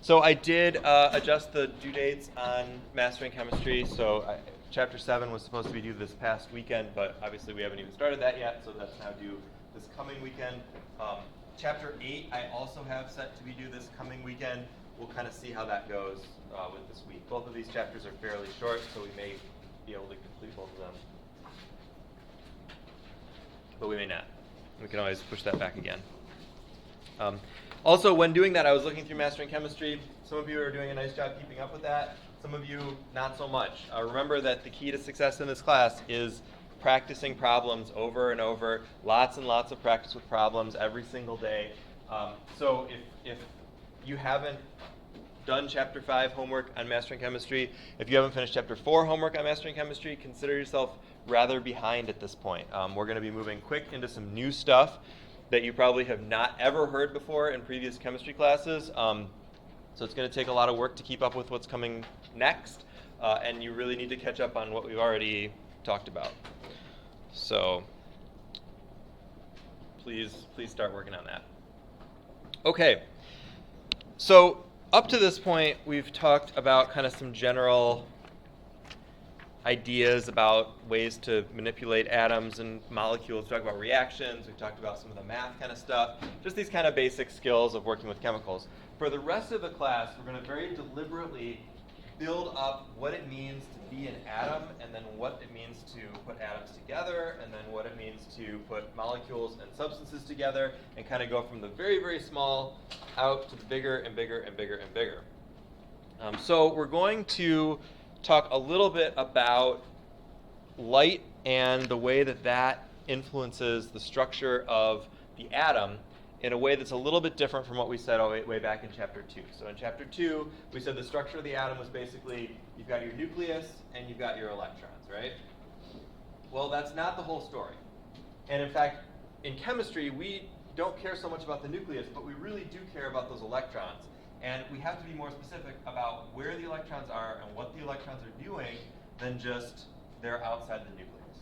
So I did adjust the due dates on Mastering Chemistry. So Chapter 7 was supposed to be due this past weekend, but obviously we haven't even started that yet, so that's now due this coming weekend. Chapter 8 I also have set to be due this coming weekend. We'll kind of see how that goes with this week. Both of these chapters are fairly short, so we may be able to complete both of them. But we may not. We can always push that back again. Also, when doing that, I was looking through Mastering Chemistry. Some of you are doing a nice job keeping up with that. Some of you, not so much. Remember that the key to success in this class is practicing problems over and over, lots and lots of practice with problems every single day. So if you haven't done Chapter 5 homework on Mastering Chemistry, if you haven't finished Chapter 4 homework on Mastering Chemistry, consider yourself rather behind at this point. We're going to be moving quick into some new stuff that you probably have not ever heard before in previous chemistry classes. So it's going to take a lot of work to keep up with what's coming next, and you really need to catch up on what we've already talked about. So please start working on that. Okay, so up to this point, we've talked about kind of some general ideas about ways to manipulate atoms and molecules. We talked about reactions. We've talked about some of the math kind of stuff. Just these kind of basic skills of working with chemicals. For the rest of the class, we're going to very deliberately build up what it means to be an atom, and then what it means to put atoms together, and then what it means to put molecules and substances together, and kind of go from the very, very small out to the bigger and bigger and bigger and bigger. So we're going to talk a little bit about light and the way that that influences the structure of the atom in a way that's a little bit different from what we said way back in Chapter 2. So in Chapter 2, we said the structure of the atom was basically you've got your nucleus and you've got your electrons, right? Well, that's not the whole story. And in fact, in chemistry, we don't care so much about the nucleus, but we really do care about those electrons. And we have to be more specific about where the electrons are and what the electrons are doing than just they're outside the nucleus.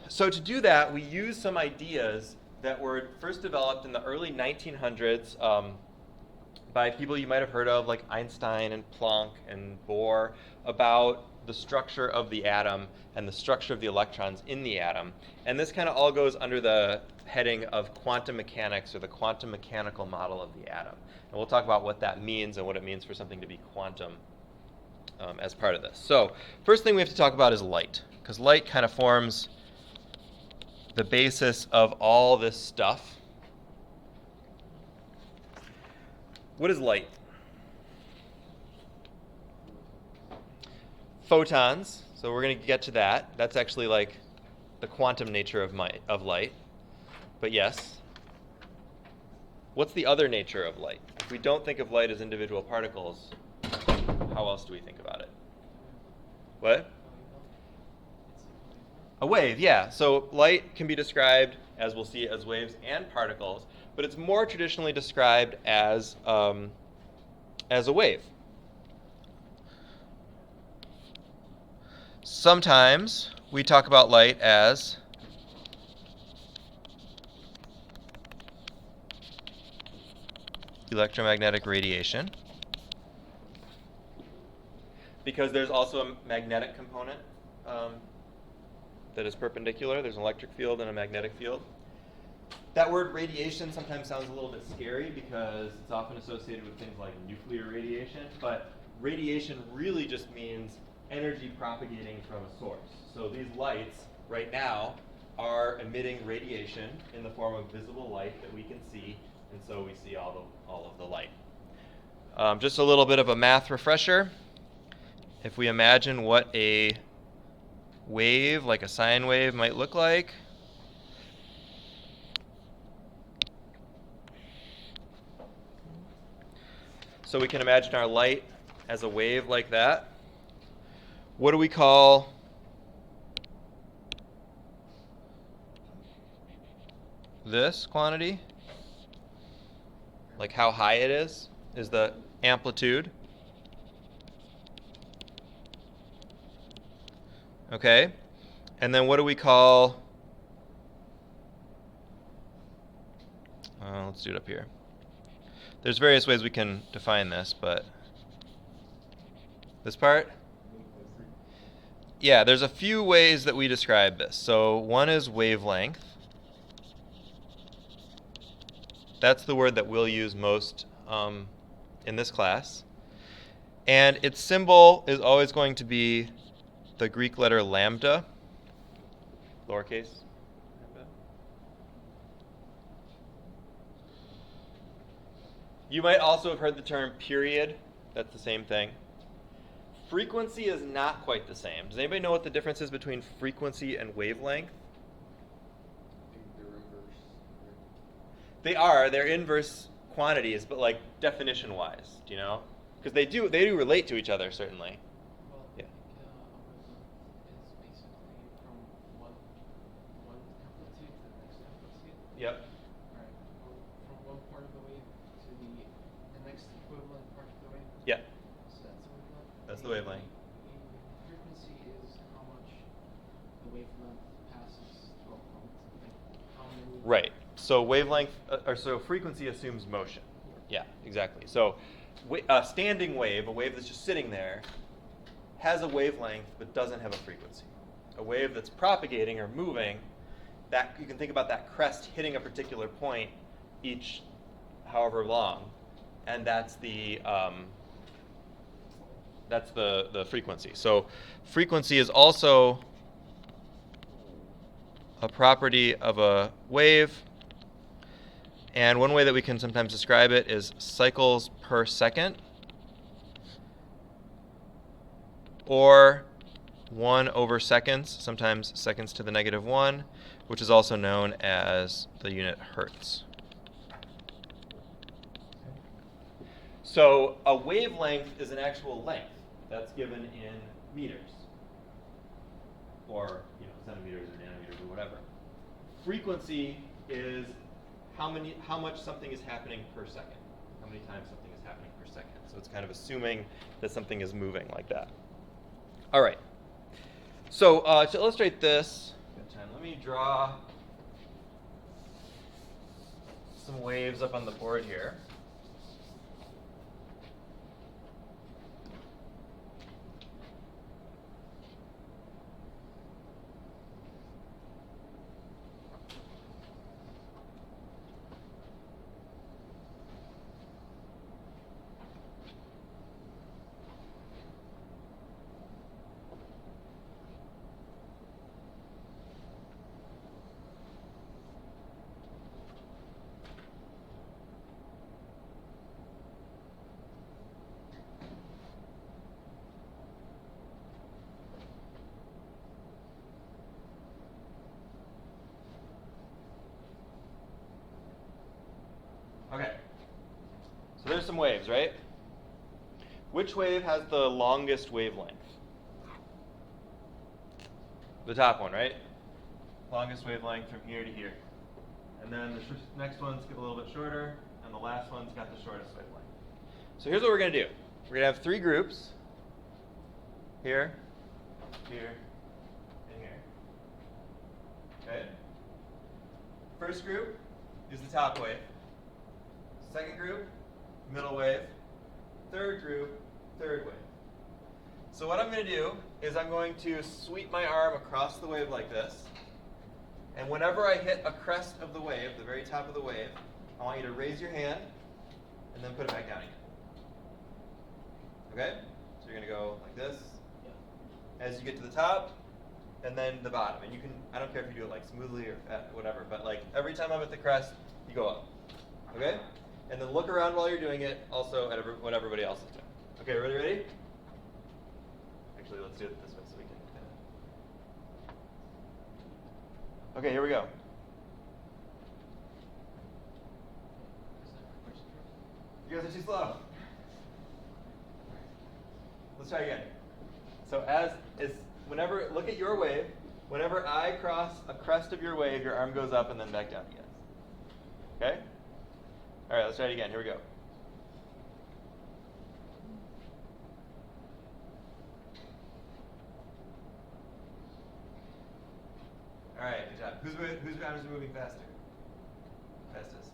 So to do that, we use some ideas that were first developed in the early 1900s by people you might have heard of, like Einstein and Planck and Bohr, about the structure of the atom and the structure of the electrons in the atom. And this kind of all goes under the heading of quantum mechanics, or the quantum mechanical model of the atom. And we'll talk about what that means and what it means for something to be quantum as part of this. So first thing we have to talk about is light, because light kind of forms the basis of all this stuff. What is light? Photons. So we're going to get to that. That's actually like the quantum nature of light. But yes. What's the other nature of light? If we don't think of light as individual particles, how else do we think about it? What? A wave, yeah. So light can be described, as we'll see, as waves and particles, but it's more traditionally described as a wave. Sometimes we talk about light as electromagnetic radiation, because there's also a magnetic component that is perpendicular. There's an electric field and a magnetic field. That word radiation sometimes sounds a little bit scary because it's often associated with things like nuclear radiation, but radiation really just means energy propagating from a source. So these lights right now are emitting radiation in the form of visible light that we can see, and so we see all of the light. Just a little bit of a math refresher. If we imagine what a wave, like a sine wave, might look like. So we can imagine our light as a wave like that. What do we call this quantity? Like how high it is the amplitude. Okay, and then what do we call, let's do it up here. there's various ways we can define this, but this part? Yeah, there's a few ways that we describe this. So one is wavelength. That's the word that we'll use most in this class. And its symbol is always going to be the Greek letter lambda, lowercase. You might also have heard the term period. That's the same thing. Frequency is not quite the same. Does anybody know what the difference is between frequency and wavelength? I think they're inverse. They are. They're inverse quantities, but like definition-wise, do you know? Because they do relate to each other, certainly. Well, Yeah. it's basically from one amplitude to the next amplitude. Yep. Right. From one part of the wave to the next equivalent part of the wave. Yeah. So that's the wavelength. That's the wavelength. The frequency is how much the wavelength passes through a point. Like how many. Right. So wavelength, so frequency assumes motion. Yeah, exactly. So a standing wave, a wave that's just sitting there, has a wavelength but doesn't have a frequency. A wave that's propagating or moving, that you can think about that crest hitting a particular point each however long, and that's the frequency. So frequency is also a property of a wave. And one way that we can sometimes describe it is cycles per second, or 1 over seconds, sometimes seconds to the -1, which is also known as the unit hertz. So a wavelength is an actual length that's given in meters, or centimeters or nanometers or whatever. Frequency is how much something is happening per second, how many times something is happening per second. So it's kind of assuming that something is moving like that. All right. So to illustrate this, let me draw some waves up on the board here. Okay, so there's some waves, right? Which wave has the longest wavelength? The top one, right? Longest wavelength from here to here. And then the next ones get a little bit shorter, and the last one's got the shortest wavelength. So here's what we're going to do. We're going to have 3 groups. Here, here, and here. Okay? First group is the top wave. Second group, middle wave. Third group, third wave. So what I'm going to do is I'm going to sweep my arm across the wave like this. And whenever I hit a crest of the wave, the very top of the wave, I want you to raise your hand and then put it back down again. Okay? So you're going to go like this as you get to the top and then the bottom. And you can, I don't care if you do it like smoothly or whatever, but like every time I'm at the crest, you go up. Okay? And then look around while you're doing it, also at what everybody else is doing. Okay, everybody ready? Actually, let's do it this way so we can. Okay, here we go. You guys are too slow. Let's try again. So whenever, look at your wave. Whenever I cross a crest of your wave, your arm goes up and then back down again. Okay? All right, let's try it again. Here we go. All right, good job. Whose arms are moving faster? Fastest.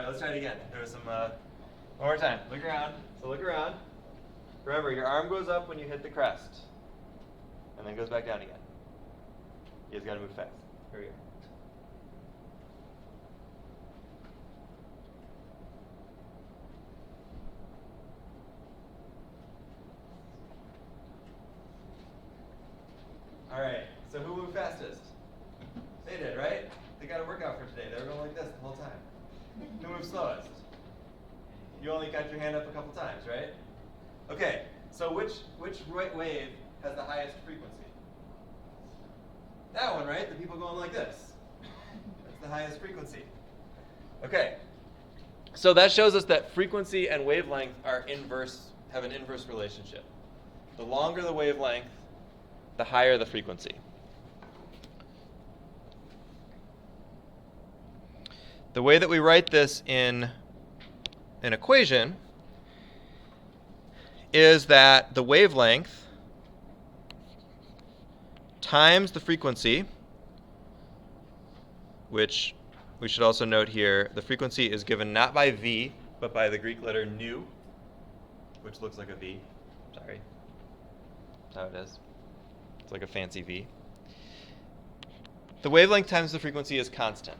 let's try it again. There was some, one more time. Look around. So look around. Remember, your arm goes up when you hit the crest, and then goes back down again. You guys got to move fast. Here we go. All right, so who moved fastest? They did, right? They got a workout for today. They were going like this the whole time. Who moved slowest? You only got your hand up a couple times, right? Okay, so which right wave has the highest frequency? That one, right? The people going like this. That's the highest frequency. Okay, so that shows us that frequency and wavelength are inverse, have an inverse relationship. The longer the wavelength, the higher the frequency. The way that we write this in an equation is that the wavelength times the frequency, which we should also note here, the frequency is given not by V, but by the Greek letter nu, which looks like a V. Sorry. That's how it is. It's like a fancy V. The wavelength times the frequency is constant.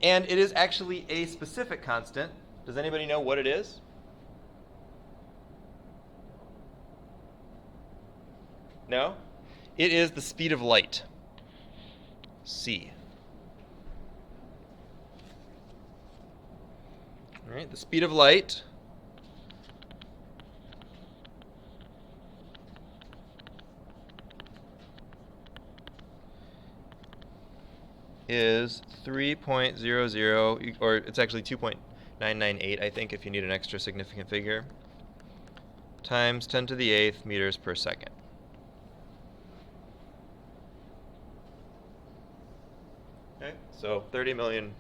And it is actually a specific constant. Does anybody know what it is? No? It is the speed of light, c. All right, the speed of light is 3.00, or it's actually 2.998, I think, if you need an extra significant figure, times 10 to the 8th meters per second. Okay, so 30 million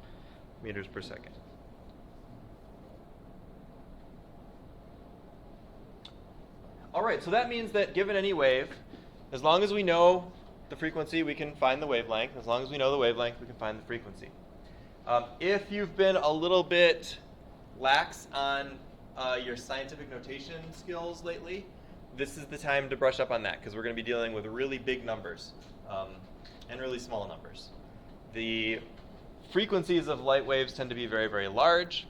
meters per second. All right, so that means that given any wave, as long as we know the frequency, we can find the wavelength. As long as we know the wavelength, we can find the frequency. If you've been a little bit lax on your scientific notation skills lately, this is the time to brush up on that, because we're going to be dealing with really big numbers and really small numbers. The frequencies of light waves tend to be very, very large,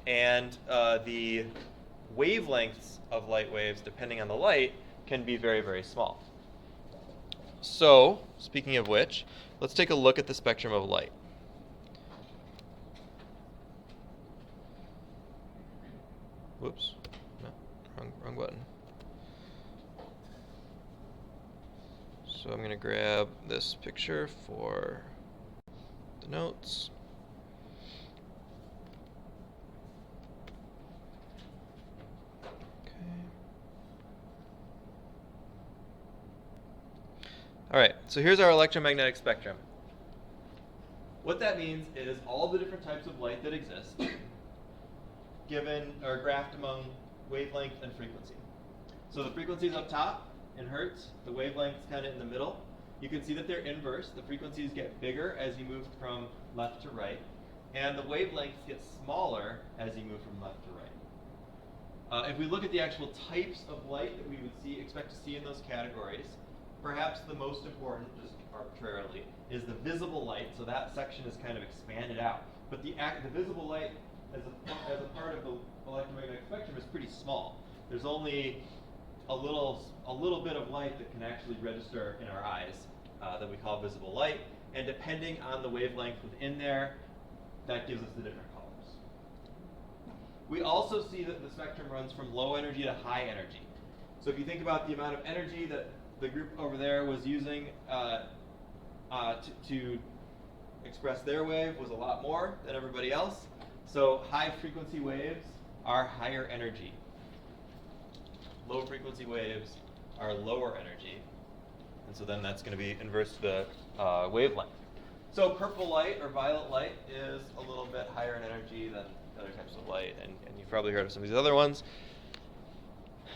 and the wavelengths of light waves, depending on the light, can be very, very small. So, speaking of which, let's take a look at the spectrum of light. Whoops, no, wrong button. So I'm going to grab this picture for the notes. All right, so here's our electromagnetic spectrum. What that means is all the different types of light that exist given or graphed among wavelength and frequency. So the frequency is up top in hertz, the wavelength is kind of in the middle. You can see that they're inverse. The frequencies get bigger as you move from left to right, and the wavelengths get smaller as you move from left to right. If we look at the actual types of light that we would expect to see in those categories, perhaps the most important, just arbitrarily, is the visible light. So that section is kind of expanded out. But the visible light as a part of the electromagnetic spectrum is pretty small. There's only a little bit of light that can actually register in our eyes that we call visible light. And depending on the wavelength within there, that gives us the different colors. We also see that the spectrum runs from low energy to high energy. So if you think about the amount of energy that the group over there was using to express their wave was a lot more than everybody else. So high frequency waves are higher energy. Low frequency waves are lower energy. And so then that's going to be inverse to the wavelength. So purple light or violet light is a little bit higher in energy than other types of light. And you've probably heard of some of these other ones.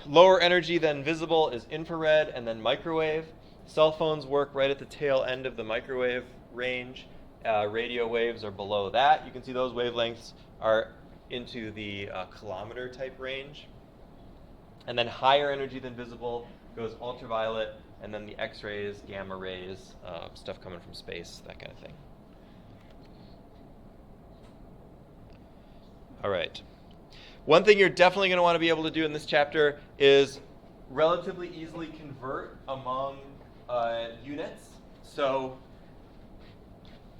Lower energy than visible is infrared and then microwave. Cell phones work right at the tail end of the microwave range. Radio waves are below that. You can see those wavelengths are into the kilometer type range. And then higher energy than visible goes ultraviolet, and then the X-rays, gamma rays, stuff coming from space, that kind of thing. All right. One thing you're definitely going to want to be able to do in this chapter is relatively easily convert among units. So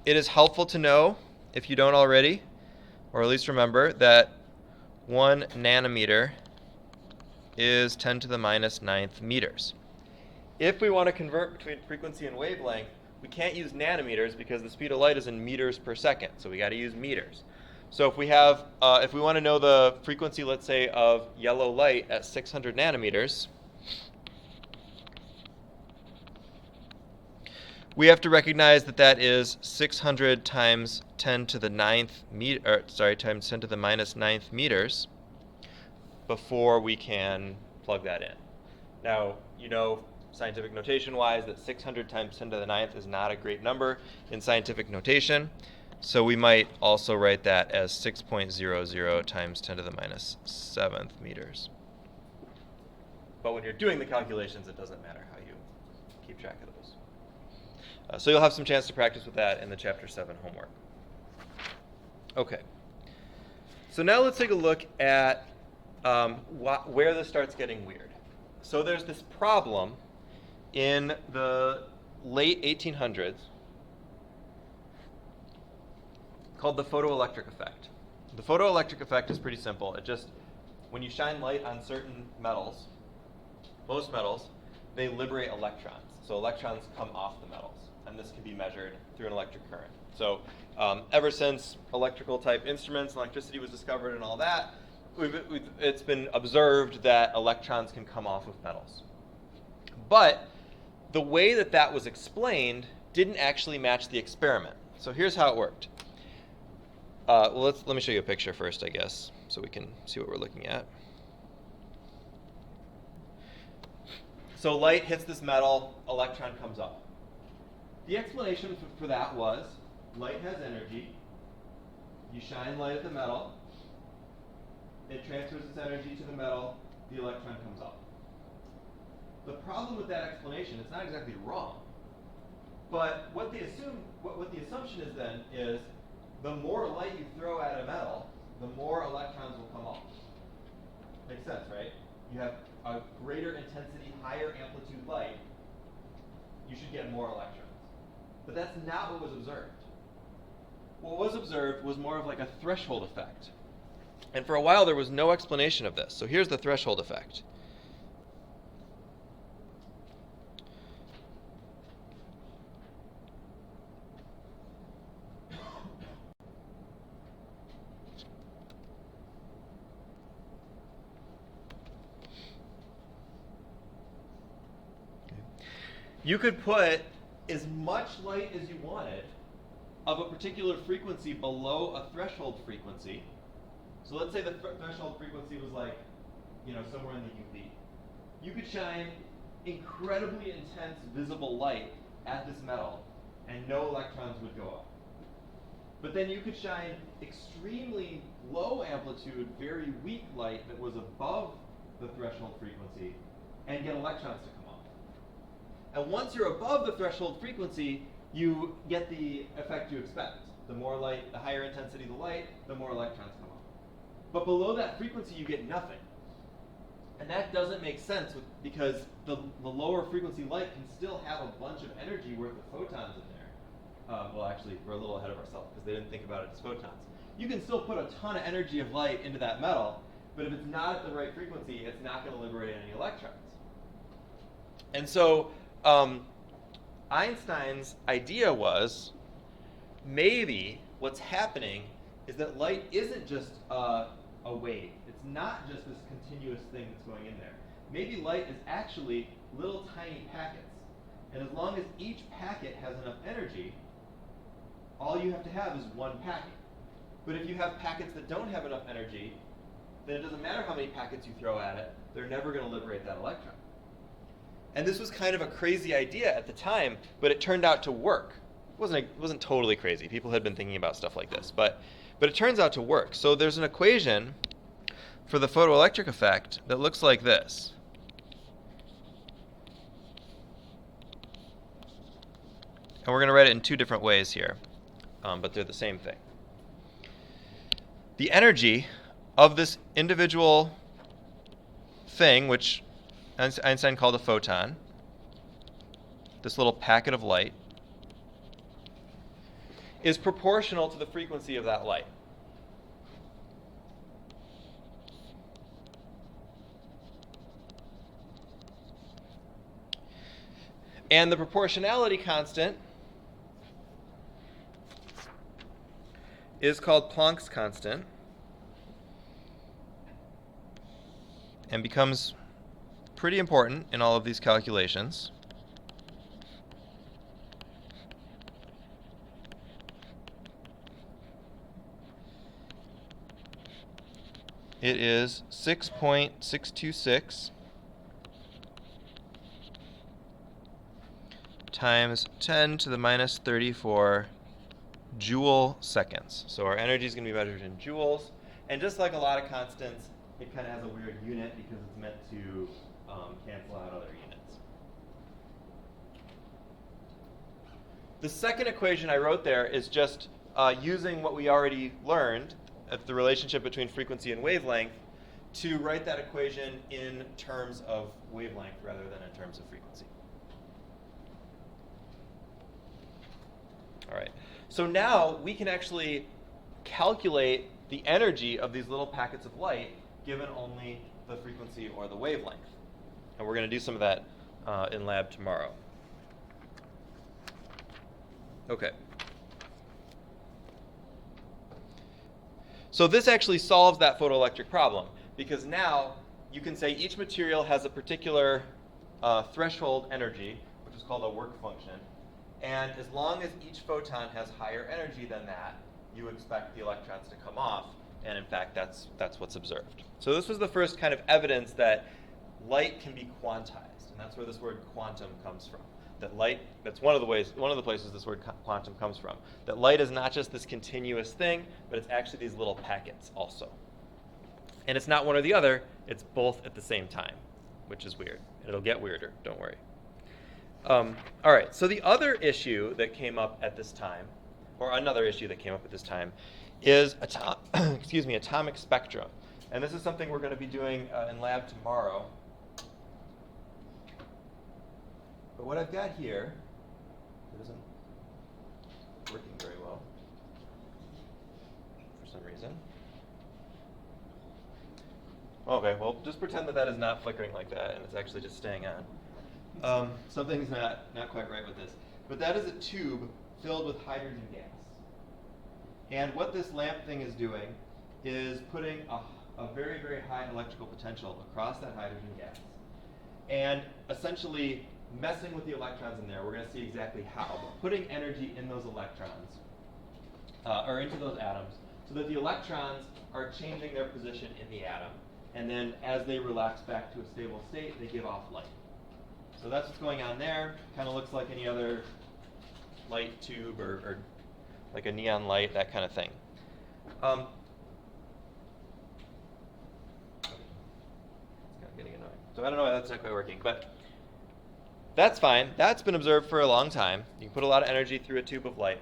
it is helpful to know, if you don't already, or at least remember, that 1 nanometer is 10 to the minus 9th meters. If we want to convert between frequency and wavelength, we can't use nanometers because the speed of light is in meters per second, so we got to use meters. So if we have, if we want to know the frequency, let's say, of yellow light at 600 nanometers, we have to recognize that that is 600 times 10 to the 9th times 10 to the minus 9th meters before we can plug that in. Now, you know, scientific notation-wise, that 600 times 10 to the 9th is not a great number in scientific notation. So we might also write that as 6.00 times 10 to the minus 7th meters. But when you're doing the calculations, it doesn't matter how you keep track of those. So you'll have some chance to practice with that in the Chapter 7 homework. Okay. So now let's take a look at where this starts getting weird. So there's this problem in the late 1800s called the photoelectric effect. The photoelectric effect is pretty simple. It just, when you shine light on certain metals, most metals, they liberate electrons. So electrons come off the metals, and this can be measured through an electric current. So ever since electrical type instruments, electricity was discovered and all that, it's been observed that electrons can come off of metals. But the way that that was explained didn't actually match the experiment. So here's how it worked. Let me show you a picture first, I guess, so we can see what we're looking at. So light hits this metal, electron comes up. The explanation for that was light has energy. You shine light at the metal. It transfers its energy to the metal. The electron comes up. The problem with that explanation, it's not exactly wrong. But what the assumption is then is the more light you throw at a metal, the more electrons will come off. Makes sense, right? You have a greater intensity, higher amplitude light, you should get more electrons. But that's not what was observed. What was observed was more of like a threshold effect. And for a while there was no explanation of this. So here's the threshold effect. You could put as much light as you wanted of a particular frequency below a threshold frequency. So let's say the threshold frequency was like, somewhere in the UV. You could shine incredibly intense visible light at this metal and no electrons would go up. But then you could shine extremely low amplitude, very weak light that was above the threshold frequency and get electrons to come off. And once you're above the threshold frequency, you get the effect you expect. The more light, the higher intensity the light, the more electrons come off. But below that frequency, you get nothing. And that doesn't make sense because the lower frequency light can still have a bunch of energy worth of photons in there. Well, actually, we're a little ahead of ourselves because they didn't think about it as photons. You can still put a ton of energy of light into that metal, but if it's not at the right frequency, it's not going to liberate any electrons. And so Einstein's idea was maybe what's happening is that light isn't just a wave. It's not just this continuous thing that's going in there. Maybe light is actually little tiny packets. And as long as each packet has enough energy, all you have to have is one packet. But if you have packets that don't have enough energy, then it doesn't matter how many packets you throw at it, they're never going to liberate that electron. And this was kind of a crazy idea at the time, but it turned out to work. wasn't totally crazy. People had been thinking about stuff like this, but it turns out to work. So there's an equation for the photoelectric effect that looks like this. And we're going to write it in two different ways here, but they're the same thing. The energy of this individual thing, which Einstein called a photon, this little packet of light, is proportional to the frequency of that light. And the proportionality constant is called Planck's constant and becomes pretty important in all of these calculations. It is 6.626 times 10 to the minus 34 joule seconds. So our energy is going to be measured in joules. And just like a lot of constants, it kind of has a weird unit because it's meant to cancel out other units. The second equation I wrote there is just using what we already learned at the relationship between frequency and wavelength to write that equation in terms of wavelength rather than in terms of frequency. All right. So now we can actually calculate the energy of these little packets of light given only the frequency or the wavelength. And we're going to do some of that in lab tomorrow. Okay. So this actually solves that photoelectric problem, because now you can say each material has a particular threshold energy, which is called a work function. And as long as each photon has higher energy than that, you expect the electrons to come off. And in fact, that's what's observed. So this was the first kind of evidence that light can be quantized. And that's where this word quantum comes from. That light, that's one of the places this word quantum comes from. That light is not just this continuous thing, but it's actually these little packets also. And it's not one or the other, it's both at the same time, which is weird. It'll get weirder, don't worry. All right, so the other issue that came up at this time, or another issue that came up at this time, is atomic spectra. And this is something we're going to be doing in lab tomorrow. But what I've got here, it isn't working very well for some reason. Okay, well, just pretend that is not flickering like that, and it's actually just staying on. Something's not quite right with this. But that is a tube filled with hydrogen gas. And what this lamp thing is doing is putting a very, very high electrical potential across that hydrogen gas. And essentially messing with the electrons in there. We're going to see exactly how. But putting energy in those electrons, or into those atoms, so that the electrons are changing their position in the atom. And then as they relax back to a stable state, they give off light. So that's what's going on there. Kind of looks like any other light tube or like a neon light, that kind of thing. It's kind of getting annoying. So I don't know why that's not quite working, but that's fine. That's been observed for a long time. You can put a lot of energy through a tube of light.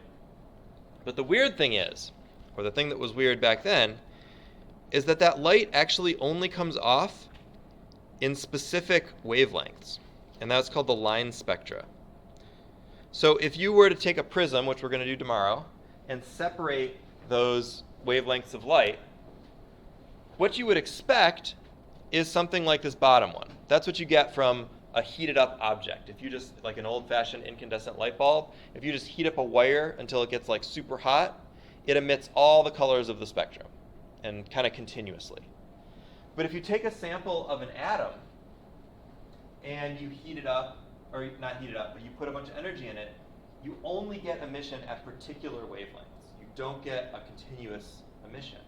But the weird thing is, or the thing that was weird back then, is that light actually only comes off in specific wavelengths. And that's called the line spectra. So if you were to take a prism, which we're going to do tomorrow, and separate those wavelengths of light, what you would expect is something like this bottom one. That's what you get from a heated up object. If you just, like an old-fashioned incandescent light bulb, if you just heat up a wire until it gets like super hot, it emits all the colors of the spectrum, and kind of continuously. But if you take a sample of an atom and you heat it up, or not heat it up, but you put a bunch of energy in it, you only get emission at particular wavelengths. You don't get a continuous emission.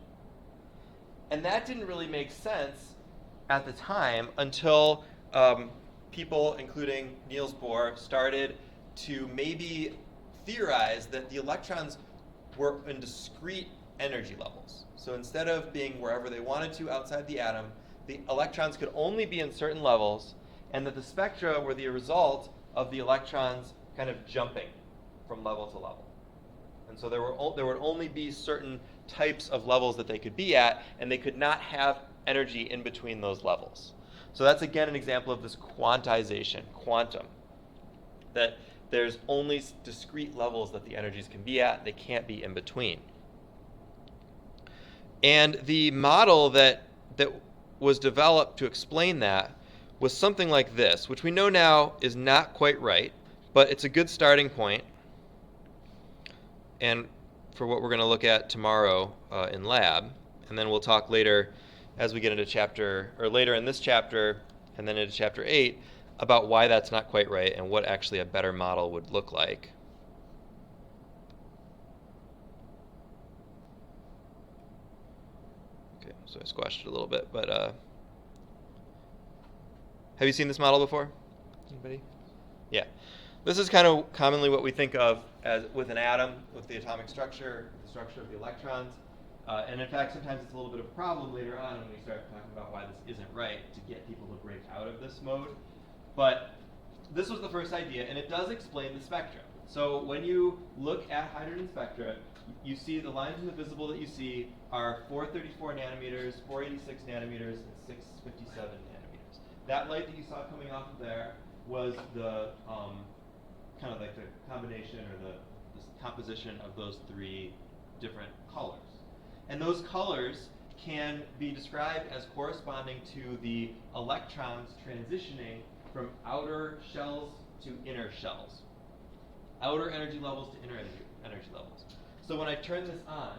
And that didn't really make sense at the time until people, including Niels Bohr, started to maybe theorized that the electrons were in discrete energy levels. So instead of being wherever they wanted to outside the atom, the electrons could only be in certain levels, and that the spectra were the result of the electrons kind of jumping from level to level. And so there would only be certain types of levels that they could be at, and they could not have energy in between those levels. So that's again an example of this quantization, quantum, that there's only discrete levels that the energies can be at, they can't be in between. And the model that was developed to explain that was something like this, which we know now is not quite right, but it's a good starting point. And for what we're going to look at tomorrow in lab, and then we'll talk later as we get into later in this chapter and then into chapter 8 about why that's not quite right and what actually a better model would look like. Okay, so I squashed it a little bit, but have you seen this model before? Anybody? Yeah. This is kind of commonly what we think of as with an atom, with the atomic structure, the structure of the electrons. And in fact, sometimes it's a little bit of a problem later on when we start talking about why this isn't right to get people to break out of this mode. But this was the first idea, and it does explain the spectra. So when you look at hydrogen spectra, you see the lines in the visible that you see are 434 nanometers, 486 nanometers, and 657 nanometers. That light that you saw coming off of there was the kind of like the combination or the composition of those three different colors. And those colors can be described as corresponding to the electrons transitioning from outer shells to inner shells. Outer energy levels to inner energy levels. So when I turn this on,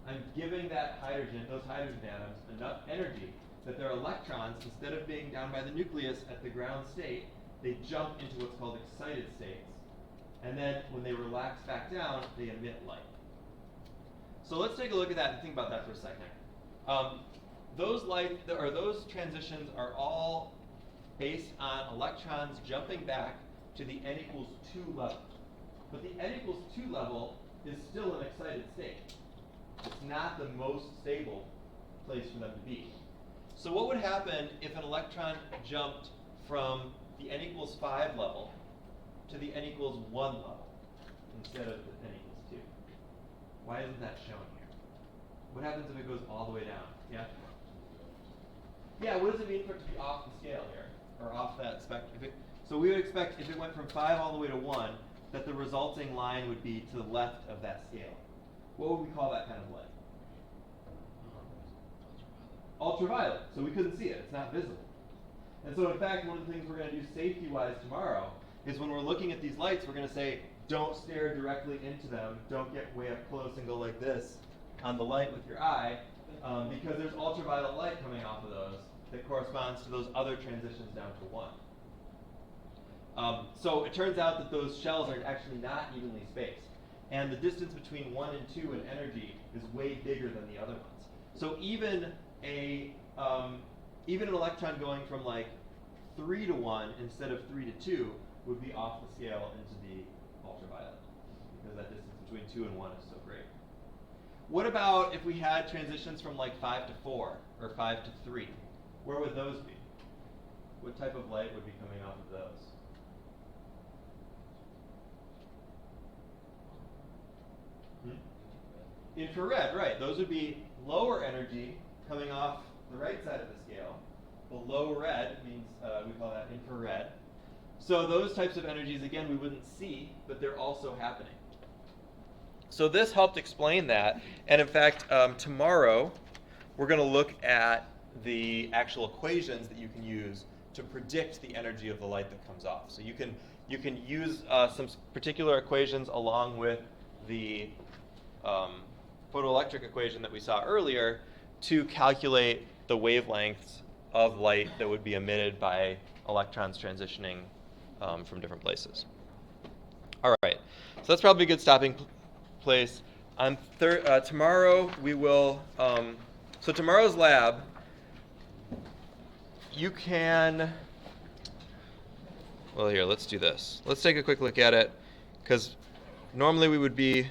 I'm giving those hydrogen atoms enough energy that their electrons, instead of being down by the nucleus at the ground state, they jump into what's called excited states. And then when they relax back down, they emit light. So let's take a look at that and think about that for a second. Those transitions are all based on electrons jumping back to the n equals 2 level. But the n equals 2 level is still an excited state. It's not the most stable place for them to be. So what would happen if an electron jumped from the n equals 5 level to the n equals 1 level instead of the n equals 2? Why isn't that shown here? What happens if it goes all the way down? Yeah? Yeah, what does it mean for it to be off the scale here? Or off that spectrum? So we would expect if it went from 5 all the way to 1, that the resulting line would be to the left of that scale. What would we call that kind of light? Ultraviolet. So we couldn't see it. It's not visible. And so in fact, one of the things we're going to do safety-wise tomorrow is when we're looking at these lights, we're going to say, don't stare directly into them. Don't get way up close and go like this on the light with your eye, because there's ultraviolet light coming off of those that corresponds to those other transitions down to 1. So it turns out that those shells are actually not evenly spaced. And the distance between 1 and 2 in energy is way bigger than the other ones. So even an electron going from like 3 to 1 instead of 3 to 2 would be off the scale into the ultraviolet, because that distance between 2 and 1 is so great. What about if we had transitions from like 5 to 4 or 5 to 3? Where would those be? What type of light would be coming off of those? Infrared, right. Those would be lower energy coming off the right side of the scale. Below red means we call that infrared. So those types of energies, again, we wouldn't see, but they're also happening. So this helped explain that. And in fact, tomorrow, we're going to look at the actual equations that you can use to predict the energy of the light that comes off. So you can use some particular equations along with the photoelectric equation that we saw earlier to calculate the wavelengths of light that would be emitted by electrons transitioning from different places. All right, so that's probably a good stopping place. On tomorrow we will, so tomorrow's lab, you can, well here, let's do this. Let's take a quick look at it, because normally we would be